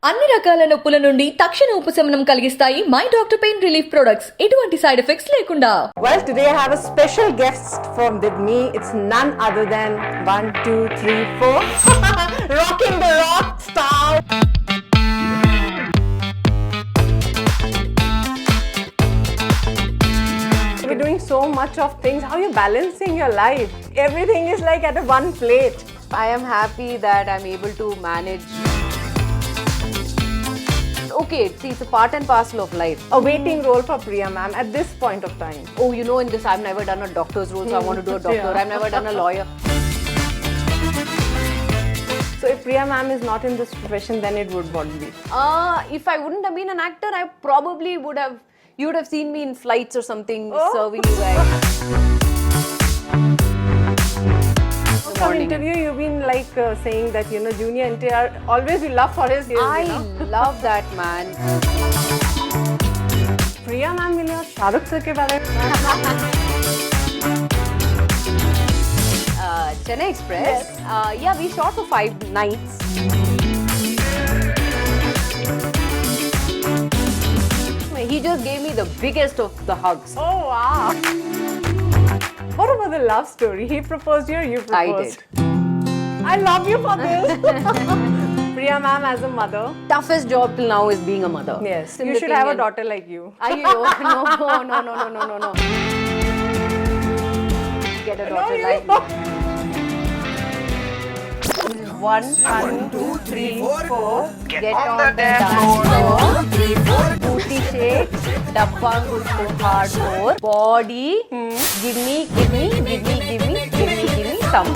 అన్ని రకాల నొప్పుల నుండి తక్షణ ఉపశమనం కలిగిస్తాయి my doctor pain relief products. ఎటువంటి సైడ్ ఎఫెక్ట్స్ లేకుండా. Well, today I have a special guest from with me. It's none other than 1, 2, 3, 4 rocking the rock star. You're doing so much of things. How are you balancing your life? Everything is like at a one plate. I am happy that I'm able to manage. Okay, see, it's a part and parcel of life. A waiting role for Priya ma'am at this point of time. Oh, you know, in this, I've never done a doctor's role, so I want to do a doctor. Yeah. I've never done a lawyer. So if Priya ma'am is not in this profession, then it would what be? If I wouldn't have been an actor, I probably would have. You would have seen me in flights or something, serving you guys. Some interview you've been like saying that Junior NTR always we love for his years. I love that man. Priya ma'am मिले और Shahrukh sir के बारे में. Chennai Express. Yes. Yeah, we shot for 5 nights. He just gave me the biggest of the hugs. Oh wow. What about the love story? He proposed you or you proposed? I did. I love you for this. Priya ma'am as a mother. Toughest job till now is being a mother. Yes. In You the should thing have a and- daughter like you. Ayyo, no. Get a daughter No, like me. 1, 2, 3, 4. Get on the dance floor. Booty shake. Dabba gusto hardcore. Body. Give me some.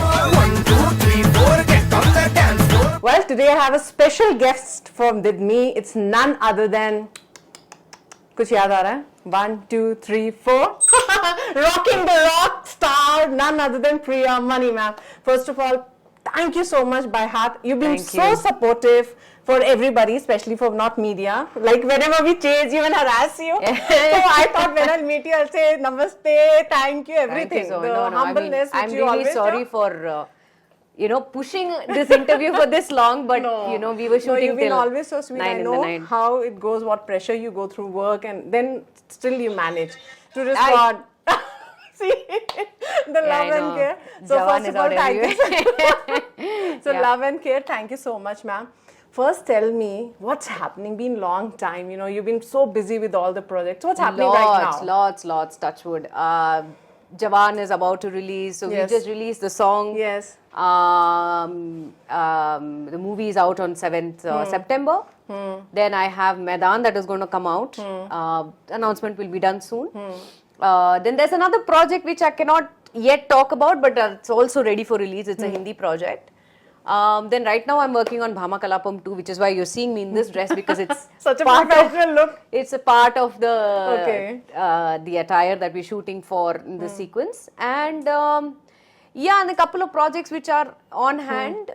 Well, today I have a special guest from with me. It's none other than. कुछ याद आ रहा है? 1, 2, 3, 4 rocking the rock star, none other than Priyamani ma'am. First of all, thank you so much by heart. You've been Thank so you. supportive for everybody, especially for not media. Like whenever we chase you and harass you. So I thought when I'll meet you, I'll say namaste, thank you, everything. Thank you so The much. humbleness I'm which you really always sorry show. for pushing this interview for this long, but we were shooting you've been till always so sweet. 9 I in know the night. how it goes, what pressure you go through work, and then still you manage to respond. See, the love I and know. care. So Jawan first is of all, out thank you. So Yeah. love and care, thank you so much, ma'am. First, tell me what's happening. Been long time, you've been so busy with all the projects. What's happening right now? Lots, touch wood. Jawan is about to release, so we Yes. just released the song. Yes. The movie is out on 7th September. Then I have Maidan that is going to come out. Announcement will be done soon. Then there's another project which I cannot yet talk about, but it's also ready for release. It's a Hindi project. Then right now I'm working on Bhama Kalapam 2, which is why you're seeing me in this dress, because it's Such a part professional look. It's a part of the Okay. the attire that we're shooting for in the sequence, and and a couple of projects which are on hand.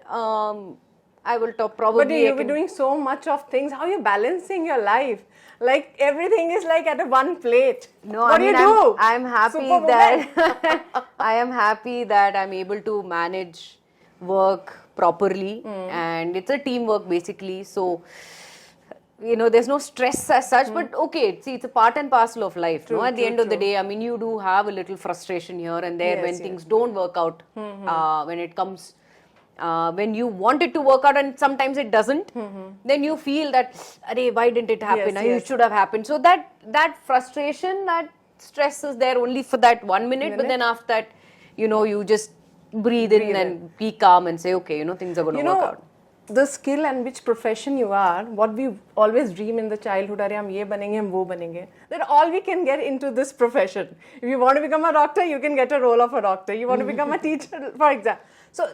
I will talk probably. But you've been doing so much of things. How are you balancing your life? Like everything is like at a one plate. No, what I mean, do you do? I'm happy Superwoman. that I am happy that I'm able to manage work properly, and it's a teamwork basically. So there's no stress as such, but okay, see, it's a part and parcel of life. True, At the end of the day, I mean, you do have a little frustration here and there Yes, when yes. things don't work out. When it comes, when you want it to work out and sometimes it doesn't, then you feel that, "Arey, why didn't it happen? Yes, It yes. should have happened." So that frustration, that stress is there only for that 1 minute, but then after that, you just breathe in and be calm and say, okay, things are going to work out. The skill and which profession you are, what we always dream in the childhood, "Arey, hum ye banenge, hum wo banenge," that all we can get into this profession. If you want to become a doctor, you can get a role of a doctor. You want to become a teacher, for example. So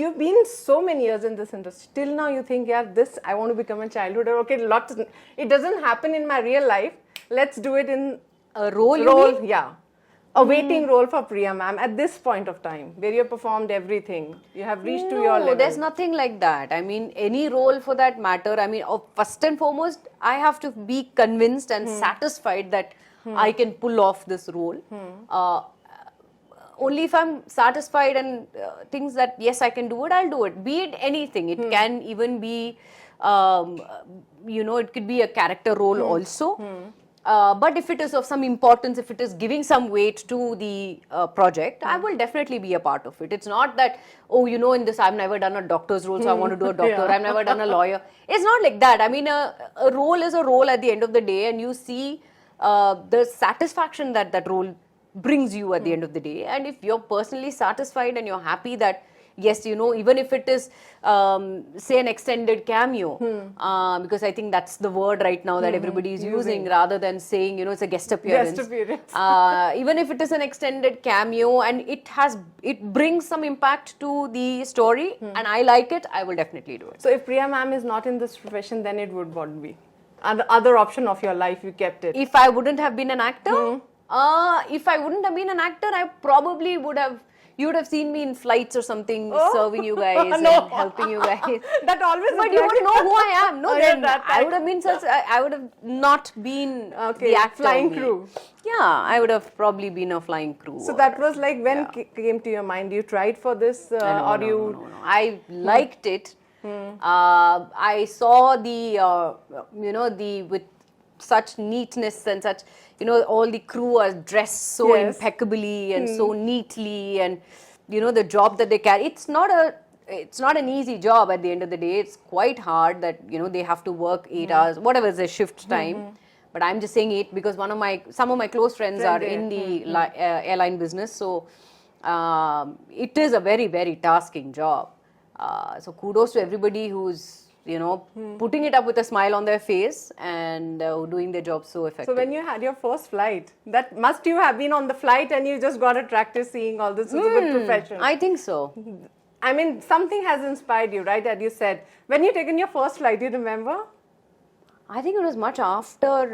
you've been so many years in this industry. Till now, you think, yeah, this I want to become a childhood. Or okay, it doesn't happen in my real life. Let's do it in A role, you mean? yeah. A waiting role for Priya ma'am at this point of time, where you have performed everything. You have reached to your level. There's nothing like that. I mean, any role for that matter. I mean, first and foremost, I have to be convinced and satisfied that I can pull off this role. Only if I'm satisfied and things that yes, I can do it, I'll do it. Be it anything. It can even be it could be a character role also. But if it is of some importance, if it is giving some weight to the project, I will definitely be a part of it. It's not that, in this I've never done a doctor's role, so I want to do a doctor. I've never done a lawyer. It's not like that. I mean, a role is a role at the end of the day, and you see the satisfaction that role brings you at the end of the day. And if you're personally satisfied and you're happy that, yes, even if it is, say, an extended cameo, because I think that's the word right now that everybody is using rather than saying, it's a guest appearance. Guest appearance. Even if it is an extended cameo and it brings some impact to the story and I like it, I will definitely do it. So if Priya ma'am is not in this profession, then it would what be? Other option of your life, you kept it. If I wouldn't have been an actor, I probably would have. You would have seen me in flights or something, serving you guys and helping you guys. That always. But you wouldn't know who I am. No, then I would have been I would have not been the actor. Flying crew. Yeah, I would have probably been a flying crew. So that was like when came to your mind? You tried for this, No. I liked it. I saw the with such neatness and such, all the crew are dressed so impeccably and so neatly, and the job that they carry. It's not an easy job at the end of the day. It's quite hard that they have to work 8 hours, whatever is the shift time. But I'm just saying it because some of my close friends are in the airline business, so it is a very, very tasking job. So kudos to everybody who's putting it up with a smile on their face and doing their job so effectively. So when you had your first flight, that must you have been on the flight and you just got attracted seeing all this good profession. I think so. I mean, something has inspired you, right? That you said. When you taken your first flight, do you remember? I think it was much after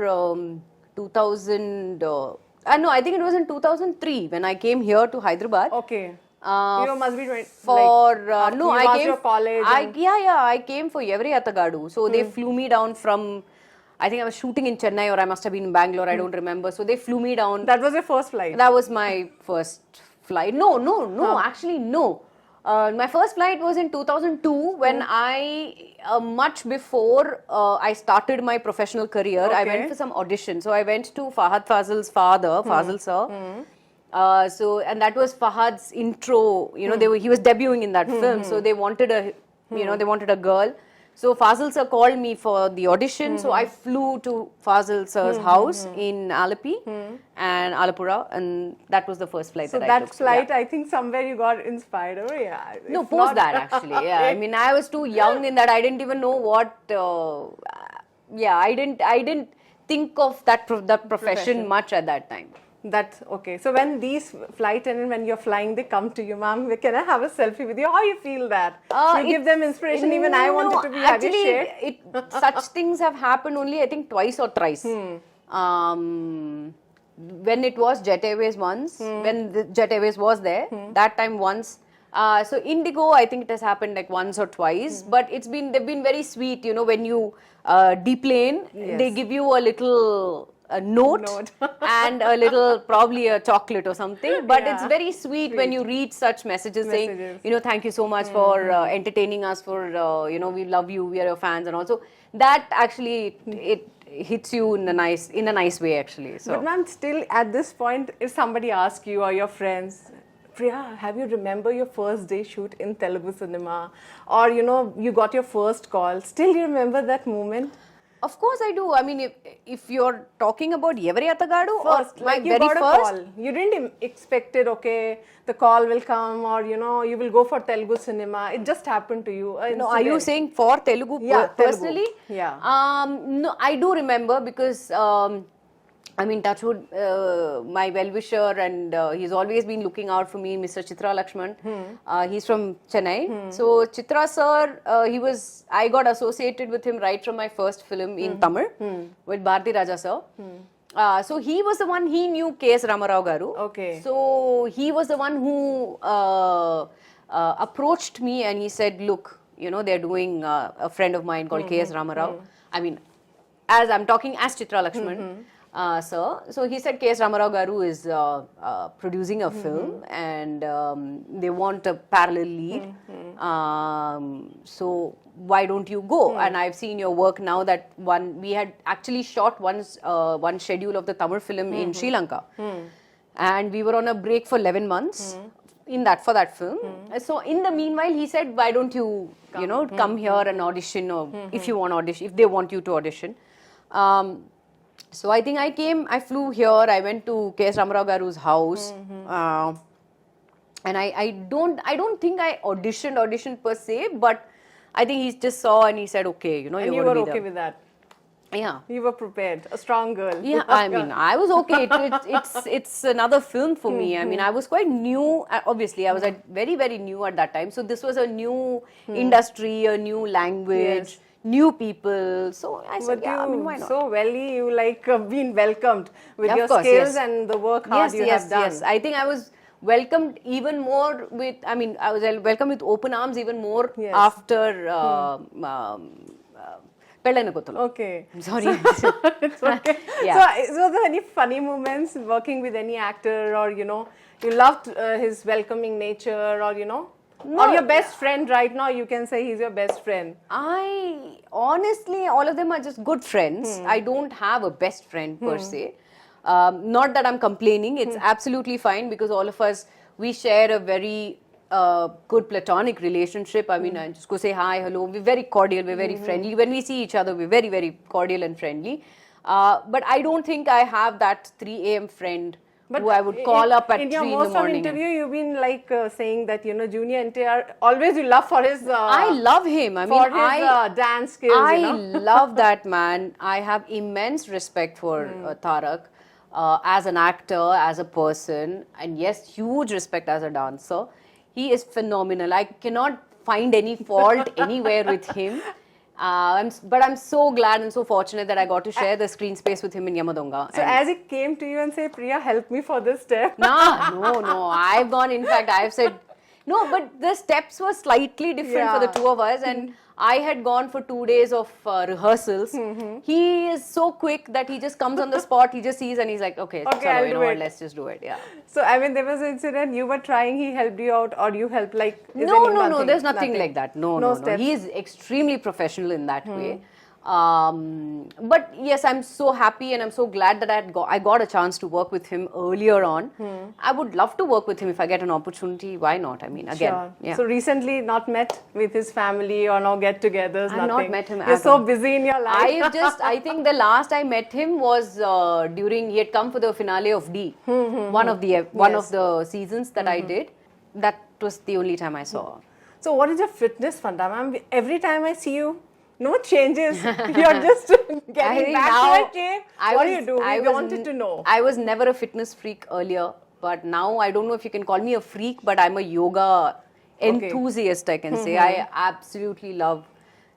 2000. I think it was in 2003 when I came here to Hyderabad. Okay. You must be I came your college. I came for Every Atagadu. So they flew me down from. I think I was shooting in Chennai or I must have been in Bangalore. I don't remember. So they flew me down. That was your first flight. That was my first flight. No. Actually, no. My first flight was in 2002 when much before I started my professional career, I went for some audition. So I went to Fahad Fazil's father, Fazil sir. And that was Fahad's intro. He was debuting in that film. So they wanted a girl. So Fazil sir called me for the audition. So I flew to Fazil sir's house in Alapi and Alapura, and that was the first flight that I took. So that flight, I think somewhere you got inspired. Post that actually. Yeah, I mean, I was too young in that I didn't even know what. I didn't think of that profession much at that time. That's okay. So when these flight attendants, when you're flying, they come to you, ma'am, can I have a selfie with you? How you feel that? You give them inspiration. Even I wanted to be. Actually, have you shared? Such things have happened only, I think, twice or thrice. When it was Jet Airways once, when the Jet Airways was there, that time once. So Indigo, I think it has happened like once or twice, but they've been very sweet. When you deplane, they give you a little note and a little, probably a chocolate or something, but it's very sweet when you read such messages saying, thank you so much for entertaining us, for we love you, we are your fans, and also that actually it hits you in a nice way actually. So, but ma'am, still at this point, if somebody asks you or your friends, Priya, have you remember your first day shoot in Telugu cinema, or you got your first call? Still, you remember that moment? Of course I do. I mean, if you're talking about Every Atagadu, first, or my you very got a first call. You didn't expect it. Okay, the call will come, or you will go for Telugu cinema. It just happened to you. No, are you saying for Telugu personally? Telugu. Yeah. No, I do remember because. Touchwood, my well-wisher, and he's always been looking out for me, Mr. Chitra Lakshman. He's from Chennai. So Chitra sir, I got associated with him right from my first film in Tamil with Bharati Raja sir. So he was the one, he knew K.S. Ramarao Garu. Okay. So he was the one who approached me and he said, look, they're doing a friend of mine called K.S. Ramarao. I mean, as I'm talking as Chitra Lakshman. sir. So he said K.S. Ramarao Garu is producing a film and they want a parallel lead. So why don't you go? And I've seen your work now that we had actually shot one schedule of the Tamil film in Sri Lanka. And we were on a break for 11 months for that film. So in the meanwhile, he said, why don't you, come here and audition, or if you want to audition, if they want you to audition. So I think I flew here, I went to K.S. Ramarao Garu's house. And I don't think I auditioned per se, but I think he just saw and he said, okay, And you were okay with that? Yeah. You were prepared, a strong girl. Yeah, I mean, I was okay. It's another film for me. I mean, I was quite new. Obviously, I was very, very new at that time. So this was a new industry, a new language, new people. So I said, why not? So you been welcomed with Yeah, your of course, skills yes. and the work hard you have done. Yes. I think I was welcomed even more I was welcomed with open arms even more after Pellana Kottulu. Okay. I'm sorry. It's okay. Yeah. So were there any funny moments working with any actor, or you loved his welcoming nature, or or your best friend right now? You can say he's your best friend. Honestly, all of them are just good friends. I don't have a best friend per se. Not that I'm complaining. It's absolutely fine because all of us, we share a very good platonic relationship. I mean, I just go say hi, hello. We're very cordial. We're very friendly. When we see each other, we're very, very cordial and friendly. But I don't think I have that 3 a.m. friend who I would call up at 3 in the morning. In your most of interview, you've been saying that Junior NTR always you love for his. I love him. I mean, for his dance skills. I love that man. I have immense respect for Tarak as an actor, as a person, and yes, huge respect as a dancer. He is phenomenal. I cannot find any fault anywhere with him. But I'm so glad and so fortunate that I got to share the screen space with him in Yamadonga. So as he came to you and say, Priya, help me for this step. No. I've gone, in fact, I've said, no, but the steps were slightly different for the two of us. And I had gone for 2 days of rehearsals. He is so quick that he just comes on the spot, he just sees and he's like, okay, I'll do it. Let's just do it. Yeah. So, I mean, there was an incident, you were trying, he helped you out, or you helped, No, there's nothing like that. No. He is extremely professional in that way. But yes, I'm so happy and I'm so glad that I got a chance to work with him earlier on. I would love to work with him if I get an opportunity. Why not? I mean, again. Sure. Yeah. So recently not met with his family or no get-togethers, I've not met him You're at so all. busy in your life. I think the last I met him was he had come for the finale of D. One of the seasons that I did. That was the only time I saw. So what is your fitness funda? Every time I see you, no changes. You're just getting back to your shape. What do you do? We wanted to know. I was never a fitness freak earlier, but now I don't know if you can call me a freak, but I'm a yoga enthusiast, I can say. I absolutely love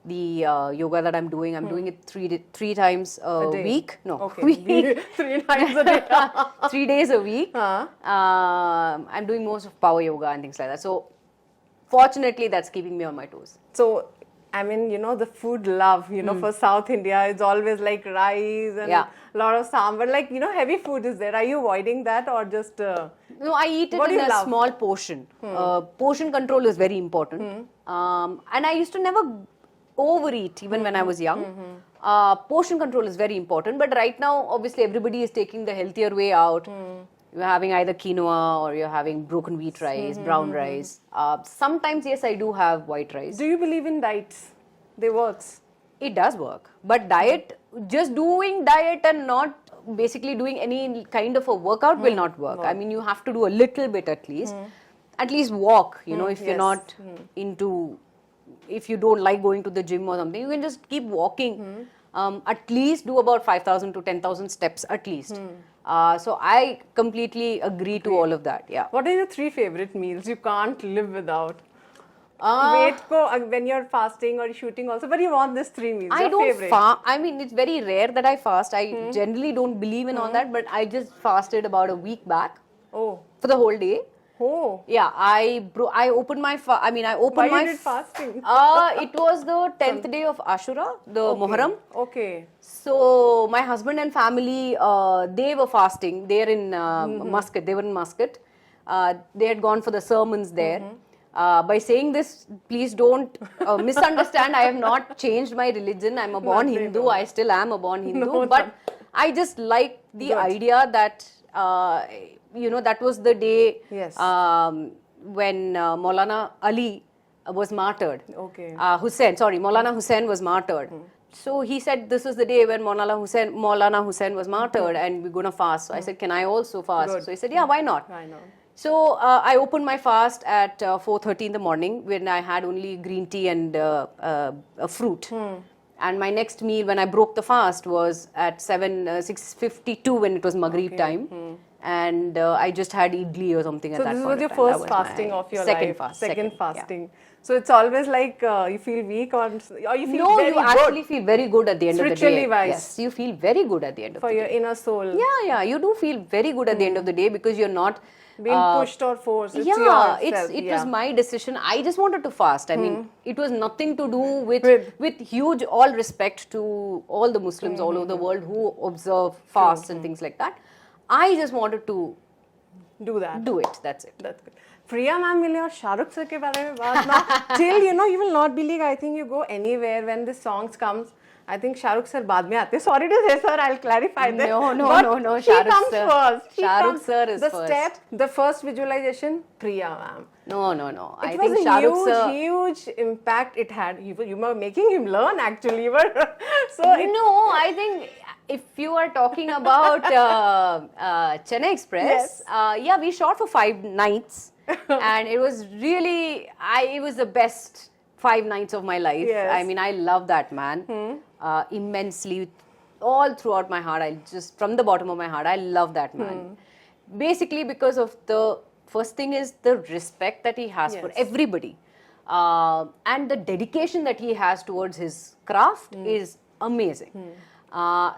the yoga that I'm doing. I'm doing it three times a week. No, week. 3 times a day. 3 days a week. I'm doing most of power yoga and things like that. So fortunately, that's keeping me on my toes. So I mean, the food love, for South India, it's always like rice and a lot of sambar. Heavy food is there. Are you avoiding that or just... No, I eat it in a small portion. Portion control is very important. And I used to never overeat even when I was young. Portion control is very important. But right now, obviously, everybody is taking the healthier way out. You're having either quinoa or you're having broken wheat rice, brown rice. Sometimes, yes, I do have white rice. Do you believe in diets? They works? It does work. But just doing diet and not basically doing any kind of a workout will not work. I mean, you have to do a little bit at least. At least walk, if you're not into... If you don't like going to the gym or something, you can just keep walking. At least do about 5,000 to 10,000 steps at least. So I completely agree to all of that. Yeah. What are your 3 favorite meals you can't live without? When you're fasting or shooting also, but you want these 3 meals. I don't fast. I mean, it's very rare that I fast. I generally don't believe in all that, but I just fasted about a week back. Oh. For the whole day. Oh. Yeah, I opened my I opened Why my you did fasting? it was the 10th day of Ashura, the Muharram. Okay. So my husband and family, they were fasting. They're in Muscat. They were in Muscat. They had gone for the sermons there. By saying this, please don't misunderstand. I have not changed my religion. I'm a born Hindu. I still am a born Hindu. But I just like the idea that that was the day Yes. when Maulana Ali was martyred. Okay. Maulana Hussain was martyred. So he said this is the day when Maulana Hussain was martyred and we're going to fast. So I said, can I also fast? Good. So he said, yeah, why not? I know. So I opened my fast at 4:30 in the morning when I had only green tea and a fruit. And my next meal when I broke the fast was at 6:52 when it was Maghrib time. And I just had idli or something at So that this point was your of time. That first was fasting my of your second life. fast. Second Yeah. fasting. So it's always like you feel weak or you feel No, very you good actually feel very good at the end of the day. Spiritually wise. Yes, you feel very good at the end of for the your day. inner soul. Yeah, you do feel very good at the end of the day because you're not Being pushed or forced. It's yeah, yourself. it was my decision. I just wanted to fast. I mean, it was nothing to do with huge all respect to all the Muslims all over the world who observe fasts and things like that. I just wanted to do that. do it. That's it. That's good. Priya ma'am मिले और Shahrukh sir के बारे में बात ना till you will not believe. I think you go anywhere when this songs comes. I think Shahrukh sir बाद में आते हैं. Sorry to say, sir, I'll clarify that. No. She Shahrukh comes sir. first. Shahrukh sir is the first. step, the first visualization, Priya ma'am. No. I It think was a Shahrukh sir. huge impact it had. You were making him learn actually. You were so. No, I think if you are talking about Chennai Express, Yes. we shot for 5 nights, and it was really, it was the best 5 nights of my life. Yes. I mean, I love that man immensely, all throughout my heart. From the bottom of my heart, I love that man. Basically, because of the first thing is the respect that he has for Yes. everybody, and the dedication that he has towards his craft is amazing.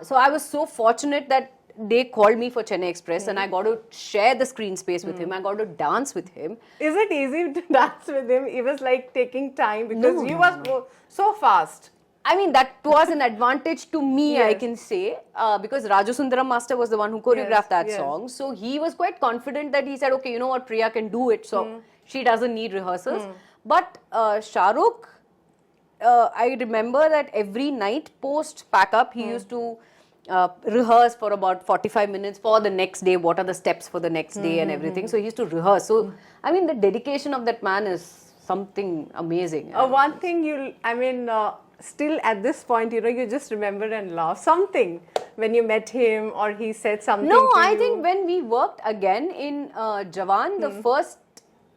So I was so fortunate that they called me for Chennai Express and I got to share the screen space with him. I got to dance with him. Is it easy to dance with him? It was like taking time because you were so fast. I mean, that was an advantage to me, I Yes. can say, because Raju Sundaram Master was the one who choreographed that yes. song. So he was quite confident that he said, okay, you know what, Priya can do it. So she doesn't need rehearsals. But Shahrukh, I remember that every night post pack up, he used to rehearse for about 45 minutes for the next day. What are the steps for the next day and everything. So he used to rehearse. So, I mean, the dedication of that man is something amazing. One thing still at this point, you just remember and laugh. Something when you met him or he said something. No, to I you. think when we worked again in Jawan, the first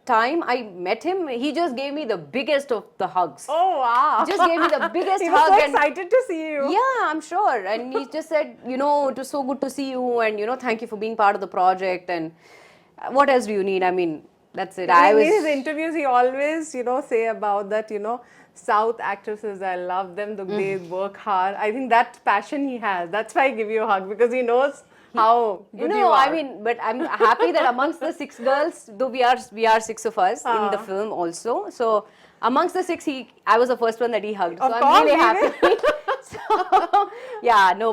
time I met him, he just gave me the biggest of the hugs. Oh wow! Just gave me the biggest he hug. was so and excited to see you. yeah, I'm sure. And he just said, it was so good to see you, and thank you for being part of the project. And what else do you need? I mean, that's it. In his interviews, he always, say about that, South actresses, I love them, they work hard. I think that passion he has, that's why I give you a hug, because he knows how good you are. I mean, but I'm happy that amongst the 6 girls, though we are 6 of us in the film also. So amongst the 6, I was the first one that he hugged. So I'm really happy.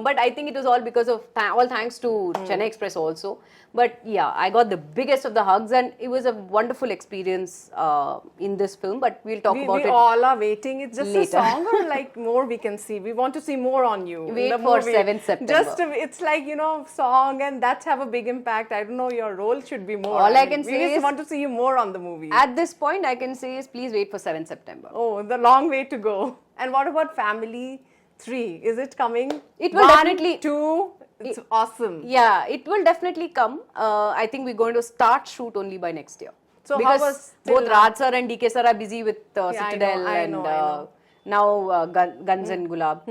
But I think it was all because of all thanks to Chennai Express also. But yeah, I got the biggest of the hugs, and it was a wonderful experience in this film. But we'll talk about it. We all are waiting. It's just later. a song, or like more we can see. We want to see more on you. Wait in the for movie. 7th September. It's like song, and that's have a big impact. I don't know. Your role should be more. All I can say we just is want to see you more on the movie. At this point, I can say is please wait for 7th September. Oh, the long way to go. And what about Family 3? Is it coming? It will 1, definitely. 2. It's awesome. Yeah, it will definitely come. I think we're going to start shoot only by next year. So because how was both Raj sir and DK sir are busy with Citadel I and know. now Guns and Gulab.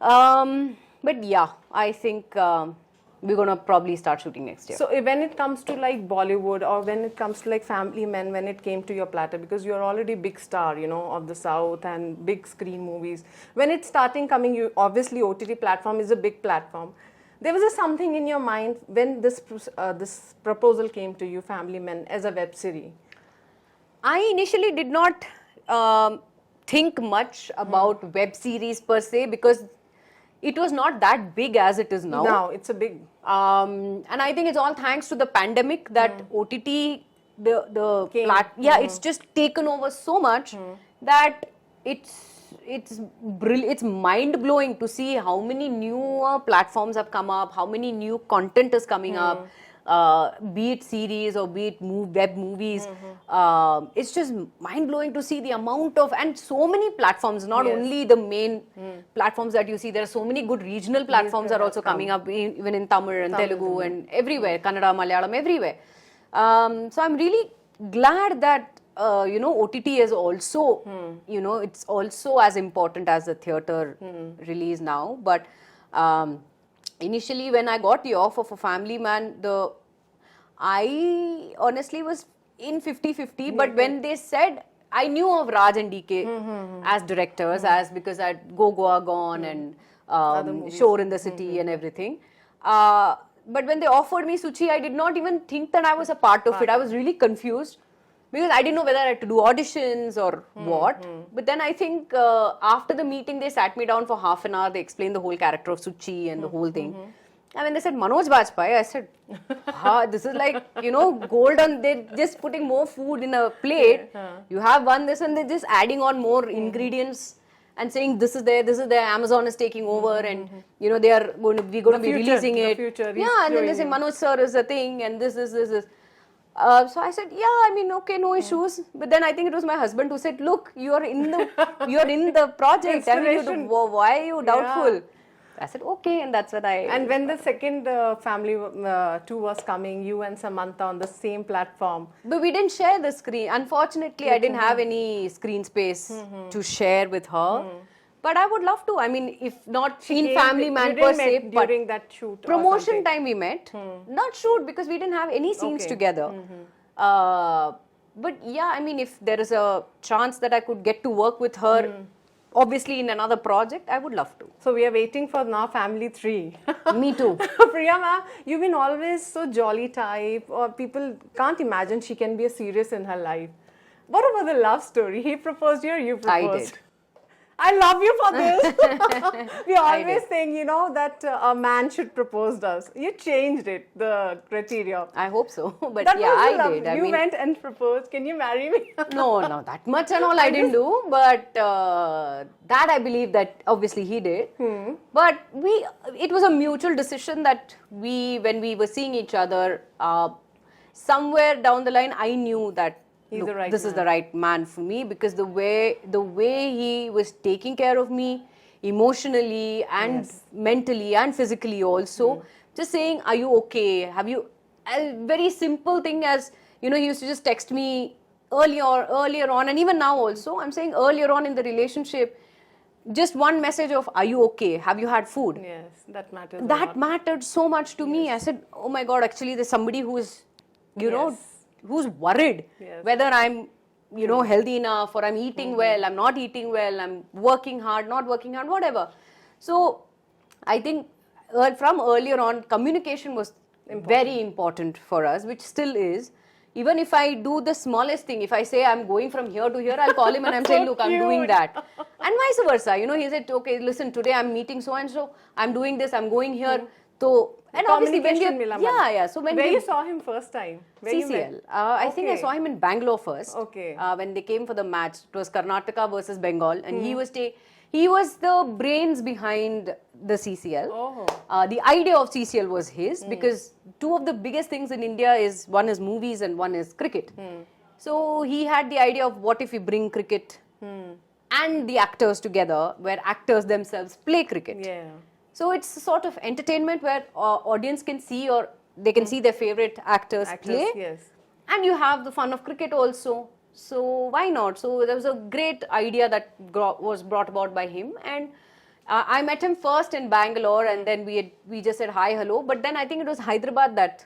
But yeah, I think we're going to probably start shooting next year. So when it comes to like Bollywood, or when it comes to like Family Men, when it came to your platter, because you're already big star, of the South and big screen movies. When it's coming, you obviously OTT platform is a big platform. There was something in your mind when this proposal came to you, Family Men, as a web series. I initially did not think much about web series per se because it was not that big as it is now. Now it's a big. And I think it's all thanks to the pandemic that OTT, Came. it's just taken over so much that it's mind blowing to see how many newer platforms have come up, how many new content is coming up. Be it series or be it web movies, it's just mind blowing to see the amount of, and so many platforms, not only the main platforms that you see, there are so many good regional platforms are also coming up, even in Tamil and Telugu and everywhere, Kannada, Malayalam, everywhere. So I'm really glad that OTT is also, it's also as important as the theatre release now. But initially, when I got the offer for Family Man, I honestly was in 50-50. But when they said, I knew of Raj and DK as directors, because I'd Goa Gone and Shore in the City and everything. But when they offered me Suchi, I did not even think that I was a part of it. I was really confused because I didn't know whether I had to do auditions or what. But then I think after the meeting, they sat me down for half an hour. They explained the whole character of Suchi and the whole thing. And when they said Manoj Bajpayee, I said, this is like, gold on, they're just putting more food in a plate. You have one this and they're just adding on more ingredients and saying this is there, Amazon is taking over and, they are going to be releasing it. And then they say Manoj sir is a thing and this. So I said, okay, no issues. But then I think it was my husband who said, look, you're in the project. Why are you doubtful? I said, okay, and that's what I... And when the second Family 2 was coming, you and Samantha on the same platform. But we didn't share the screen. Unfortunately, I didn't have any screen space to share with her. But I would love to. I mean, if not in Family Man per se, but during that shoot. Promotion time we met. Not shoot because we didn't have any scenes together. But yeah, I mean, if there is a chance that I could get to work with her, obviously in another project, I would love to. So we are waiting for now Family 3. Me too. Priyama, you've been always so jolly type, or people can't imagine she can be a serious in her life. What about the love story? He proposed you or you proposed? I did. I love you for this. We always saying, that a man should propose to us. You changed it, the criteria. I hope so. But that yeah, was I did. You went and proposed. Can you marry me? No, that much and all I didn't do. But that I believe that obviously he did. But it was a mutual decision that when we were seeing each other, somewhere down the line, I knew that this is the right man for me, because the way he was taking care of me emotionally and mentally and physically also, just saying, are you okay? Have you, a very simple thing as, he used to just text me earlier on, and even now also, I'm saying earlier on in the relationship, just one message of, are you okay? Have you had food? Yes, that matters. That mattered so much to me. I said, oh my God, actually there's somebody who is, who's worried whether I'm, healthy enough, or I'm eating well, I'm not eating well, I'm working hard, not working hard, whatever. So I think from earlier on, communication was very important for us, which still is. Even if I do the smallest thing, if I say I'm going from here to here, I'll call him and I'm saying, look, I'm doing that. And vice versa. He said, okay, listen, today I'm meeting so and so, I'm doing this, I'm going here. So, and obviously when so when you saw him first time? CCL. I think I saw him in Bangalore first. Okay. When they came for the match, it was Karnataka versus Bengal, and he was the brains behind the CCL. The idea of CCL was his, because two of the biggest things in India is, one is movies and one is cricket. So he had the idea of, what if we bring cricket and the actors together, where actors themselves play cricket. Yeah. So it's sort of entertainment where audience can see, or they can see their favorite actors play. Yes. And you have the fun of cricket also. So why not? So there was a great idea that was brought about by him. And I met him first in Bangalore, and then we just said hi, hello. But then I think it was Hyderabad that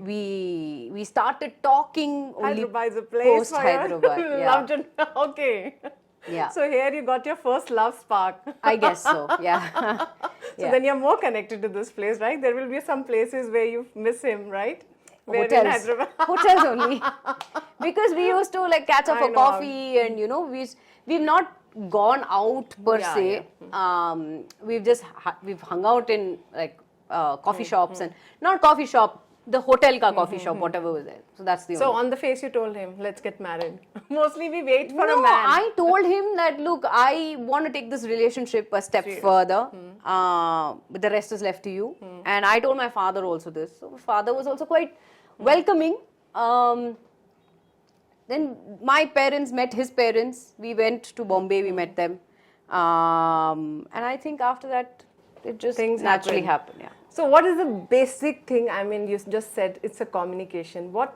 we started talking only Hyderabad is a place post Hyderabad. Yeah. Okay. Yeah. So here you got your first love spark. I guess so, yeah. So Yeah. then you're more connected to this place, right? There will be some places where you miss him, right? Where in Hotels. Hyderabad. Hotels only. Because we used to like catch up I for know. coffee and we've not gone out per Yeah, se. We've hung out in like coffee shops and not coffee shop, the hotel ka coffee shop, whatever was there. So that's the So only. on the face you told him, let's get married. Mostly we wait for No, a man. I told him that look, I want to take this relationship a step further. But the rest is left to you. And I told my father also this. So father was also quite welcoming. Then my parents met his parents. We went to Bombay. We met them. And I think after that, it just Things naturally happen. happened. Yeah. So what is the basic thing? I mean, you just said it's a communication. What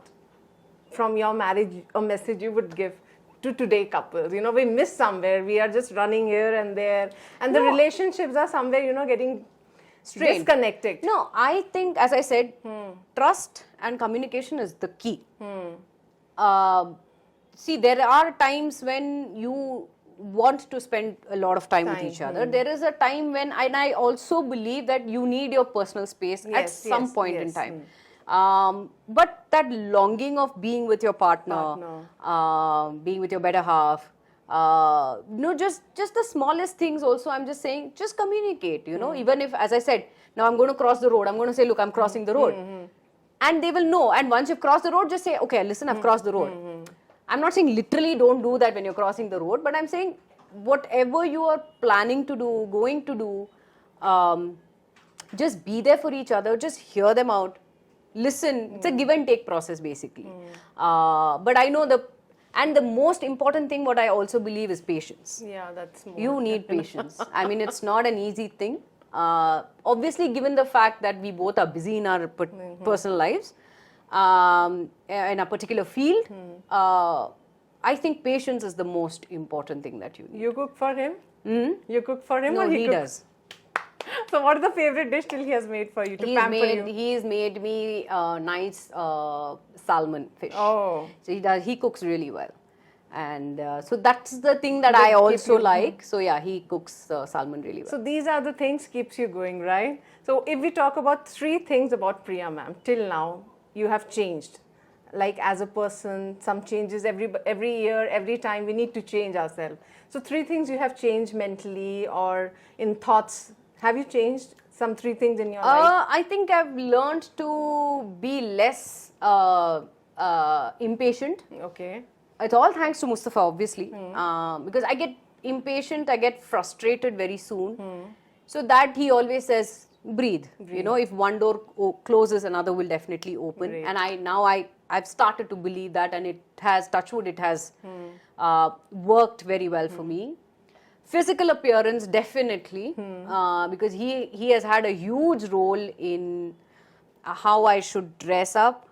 from your marriage a message you would give to today couples? You know, we miss somewhere. We are just running here and there, and the relationships are somewhere, getting Strained. disconnected. No, I think, as I said, trust and communication is the key. See, there are times when you want to spend a lot of time with each other. There is a time when, and I also believe that you need your personal space at some point in time. But that longing of being with your partner. Being with your better half, just the smallest things also, I'm just saying, just communicate, even if, as I said, now I'm going to cross the road, I'm going to say, look, I'm crossing the road. And they will know. And once you've crossed the road, just say, okay, listen, I've crossed the road. I'm not saying literally don't do that when you're crossing the road, but I'm saying whatever you are planning to do, going to do, just be there for each other, just hear them out, listen. It's a give and take process basically. But I know the most important thing what I also believe is patience. Yeah, that's more. You need patience. I mean, it's not an easy thing. Obviously, given the fact that we both are busy in our personal lives, in a particular field, I think patience is the most important thing that you need. You cook for him? You cook for him No, or he cooks? does. So what is the favorite dish till he has made for you to pamper you? He's made me nice salmon fish. Oh. So he cooks really well. And so that's the thing that I also like. So yeah, he cooks salmon really well. So these are the things keeps you going, right? So if we talk about 3 things about Priya ma'am, till now, you have changed. Like as a person, some changes every year, every time we need to change ourselves. So 3 things you have changed mentally or in thoughts. Have you changed some 3 things in your life? I think I've learned to be less impatient. Okay. It's all thanks to Mustafa, obviously, because I get impatient, I get frustrated very soon. So that he always says, breathe. If one door closes, another will definitely open. Great. And I've started to believe that, and it has, touch wood, it has worked very well for me. Physical appearance, definitely, because he has had a huge role in how I should dress up.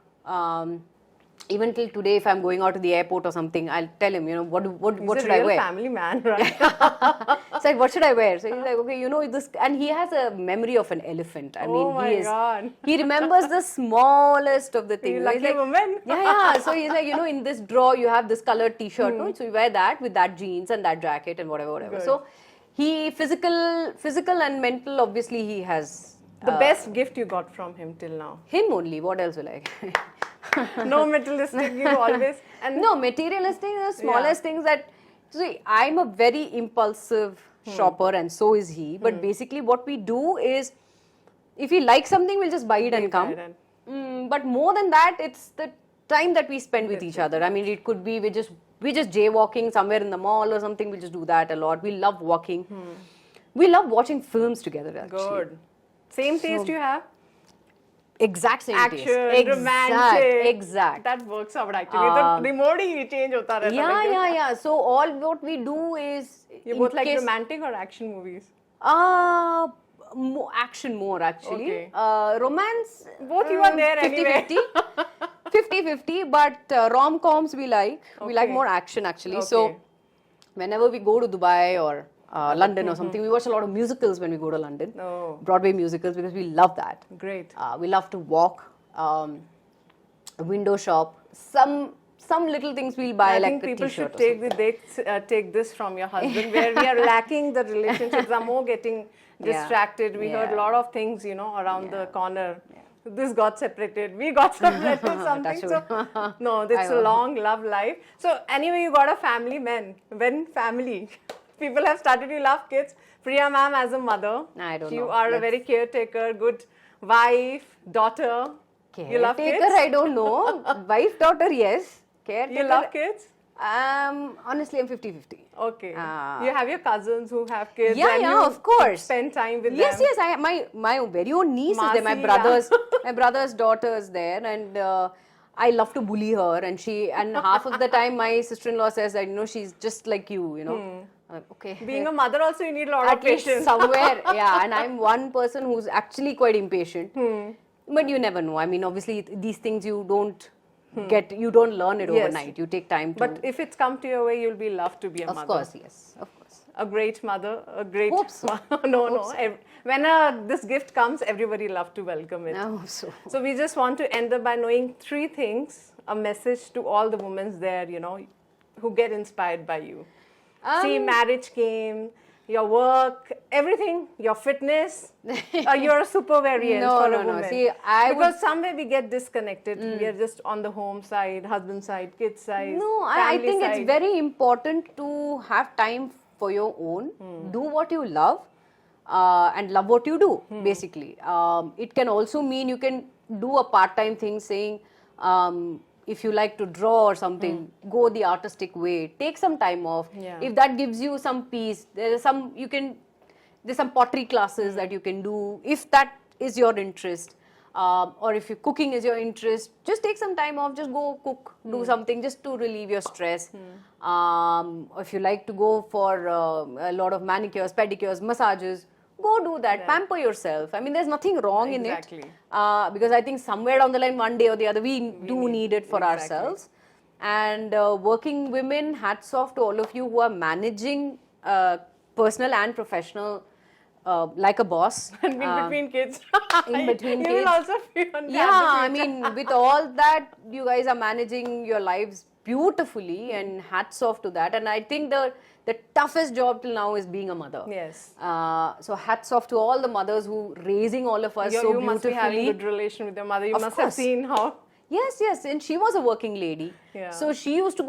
Even till today, if I'm going out to the airport or something, I'll tell him, what should I wear? He's a real family man, right? So what should I wear? So he's like, okay, this, and he has a memory of an elephant. I mean, God. he remembers the smallest of the things. You lucky He's like, woman. Yeah. So he's like, in this drawer you have this colored T-shirt, no? So you wear that with that jeans and that jacket and whatever. Good. So he physical and mental. Obviously, he has The best gift you got from him till now? him only. What else will I? No materialistic, you always. And No, materialistic, the smallest things that. See, I'm a very impulsive shopper, and so is he. But basically, what we do is, if we like something, we'll just buy it and come. But more than that, it's the time that we spend with each other. I mean, it could be we just jaywalking somewhere in the mall or something. We just do that a lot. We love walking. We love watching films together. Actually. good. Same taste you have? Exact same Action, taste. romantic. Exact. That works out actually. The mode he change होता रहता है. Yeah. So all what we do is You in both like case- romantic or action movies? Action more actually. Okay. Romance. Both you are there 50-50. 50-50, but rom-coms we like. We like Okay. more action actually. Okay. So whenever we go to Dubai or London or something, we watch a lot of musicals when we go to London. Oh. Broadway musicals, because we love that. Great. We love to walk, window shop. Some some little things we'll buy, I like think a people t-shirt should take this from your husband, where we are lacking the relationships are more getting distracted. We heard a lot of things, around the corner. This got separated. We got separated. Something. So no, it's a long love life. So anyway, you got a family, men. When family, people have started to love kids. Priya ma'am as a mother, I don't know. You are a very caretaker, good wife, daughter. You love kids? Caretaker, I don't know. Wife, daughter, yes. Caretaker. You love kids? Honestly, I'm 50-50. Okay. You have your cousins who have kids. Yeah, and yeah, you of course. Spend time with Yes, them. yes. I have my very own niece is there. My Masi, brother's my brother's daughter is there, and I love to bully her. And half of the time, my sister-in-law says that she's just like you. I'm like, okay. Being a mother also, you need a lot of At least patience. somewhere, yeah. And I'm one person who's actually quite impatient. But you never know. I mean, obviously, these things you don't you don't learn it overnight. You take time to. But if it's come to your way, you'll be loved to be a mother. Of course, yes. Of course. A great mother, a great. Hope so. No. When this gift comes, everybody love to welcome it. I hope so. So we just want to end up by knowing 3 things, a message to all the women there, who get inspired by you. See, marriage came, your work, everything, your fitness. You're a super variant for a woman. See, because somewhere we get disconnected. We are just on the home side, husband side, kids side. No, I think side. it's very important to have time for your own. Do what you love and love what you do, basically. It can also mean you can do a part-time thing saying, if you like to draw or something, go the artistic way. Take some time off. Yeah. If that gives you some peace, there's some pottery classes that you can do. If that is your interest, or if cooking is your interest, just take some time off. Just go cook, do something just to relieve your stress. If you like to go for a lot of manicures, pedicures, massages, go do that. Pamper yourself. I mean, there's nothing wrong in it. Because I think somewhere down the line, one day or the other, we do need it for ourselves. And working women, hats off to all of you who are managing personal and professional like a boss. And in between kids. In between kids. You will also feel on I mean, with all that, you guys are managing your lives beautifully, and hats off to that. And I think the toughest job till now is being a mother. Yes. So hats off to all the mothers who raising all of us so beautifully. You must be having a good relation with your mother. You must have seen how. Yes, and she was a working lady. Yeah. So she used to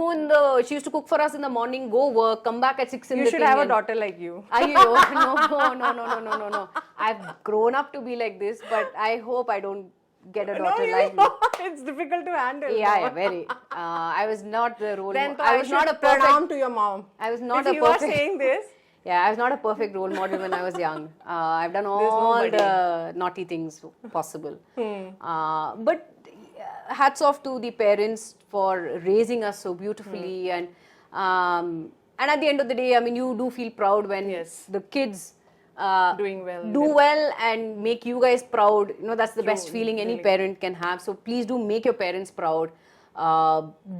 she used to cook for us in the morning, go work, come back at 6 in the evening. You should have a daughter like you. No. I've grown up to be like this, but I hope I don't get a daughter like me. It's difficult to handle. Yeah, very. I was not the role model. I was not a perfect. To your mom. I was not if a you perfect. Are saying this. Yeah, I was not a perfect role model when I was young. I've done all the naughty things possible. But hats off to the parents for raising us so beautifully, and at the end of the day, I mean, you do feel proud when the kids doing well, do well and make you guys proud. That's the best feeling any parent can have. So please do make your parents proud.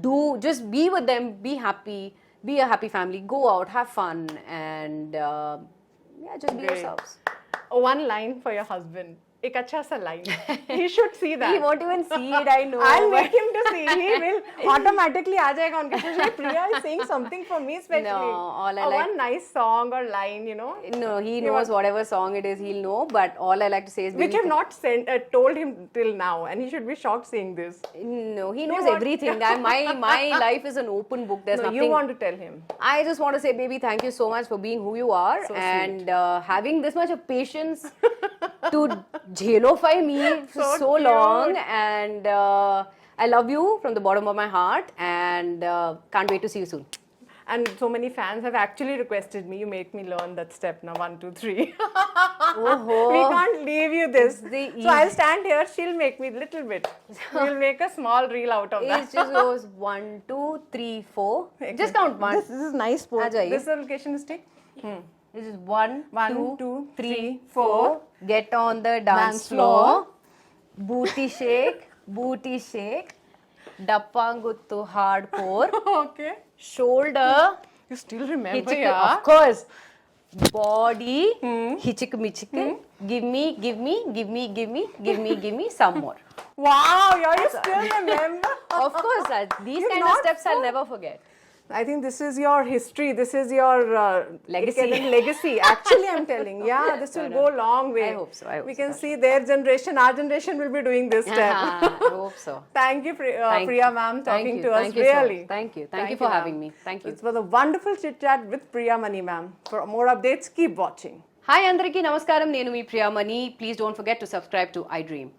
Do just be with them, be happy, be a happy family, go out, have fun, and just be yourselves. One line for your husband. एक अच्छा सा line. He should see that. He won't even see it, I know. I'll make him to see. He will automatically आ जाएगा उनके पास. Priya is saying something for me especially. No, all I like. One nice song or line, No, he knows whatever song it is, he'll know. But all I like to say is, which I've not told him till now, and he should be shocked seeing this. No, he knows everything. My life is an open book. There's nothing. You want to tell him. I just want to say, baby, thank you so much for being who you are, and having this much of patience to jelofy me for so long, and I love you from the bottom of my heart, and can't wait to see you soon. And so many fans have actually requested me, you make me learn that step now, 1, 2, 3. We can't leave you this. So I'll stand here, she'll make me little bit. We'll make a small reel out of that. It just goes 1, 2, 3, 4. Just count 1. This is nice. This location is take. This is 1, 2, 3, 4. Get on the dance floor. Booty shake. Dappanguttu hardcore. Okay. Shoulder. You still remember, yeah? Of course. Body. Hichik michik. Give me some more. Wow, you still remember? Of course, these You've kind of not steps I'll never forget. I think this is your history. This is your Legacy. legacy. Actually, I'm telling. Yeah, this will go a long way. I hope so. We can see their generation, our generation will be doing this step. I hope so. Thank you, Thank Priya you. ma'am, Thank talking you. to us. Thank you so much. Really. Thank you. Thank you for having ma'am. me. Thank you. It was a wonderful chit chat with Priyamani ma'am. For more updates, keep watching. Hi, Andariki Namaskaram. Nenu mi Priyamani. Please don't forget to subscribe to iDream.